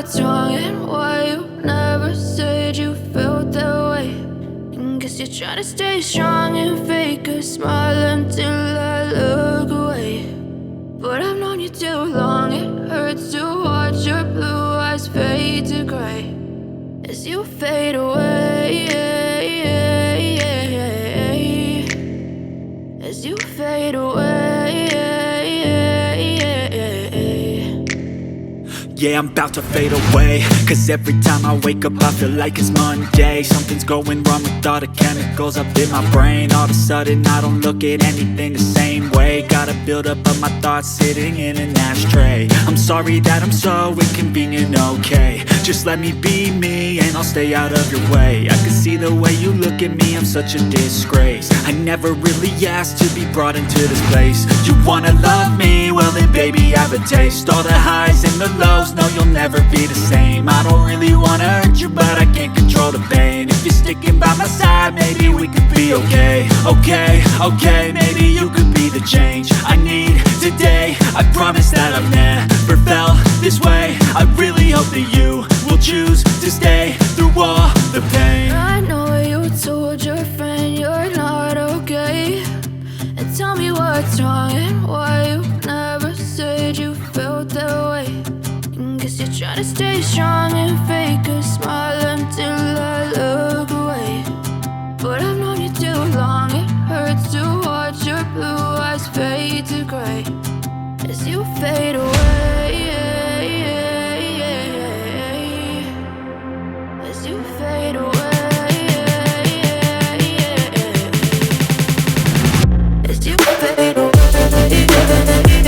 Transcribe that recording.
what's wrong and why you never said you felt that way. And guess you're trying to stay strong and fake a smile until I look away. But I've known you too long, it hurts to watch your blue eyes fade to gray as you fade away, as you fade away. Yeah, I'm about to fade away, cause every time I wake up I feel like it's Monday. Something's going wrong with all the chemicals up in my brain. All of a sudden I don't look at anything the same way. Got a buildup of my thoughts sitting in an ashtray. I'm sorry that I'm so inconvenient, okay. Just let me be me and I'll stay out of your way. I can see the way you look at me, I'm such a disgrace. I never really asked to be brought into this place. You wanna love me? Well then baby have a taste. All the highs and the lows, no, you'll never be the same. I don't really wanna hurt you, but I can't control the pain. If you're sticking by my side, maybe we could be okay. Okay, maybe you could be the change I need today. I promise that I've never felt this way. I really hope that you will choose to stay through all the pain. I know you told your friend you're not okay, and tell me what's wrong and why you never said you felt that way. And guess you're trying to stay strong and fake a smile until I look away. But I've known you too long, it hurts to watch your blue eyes fade to gray as you fade away, as you fade away, as you fade away.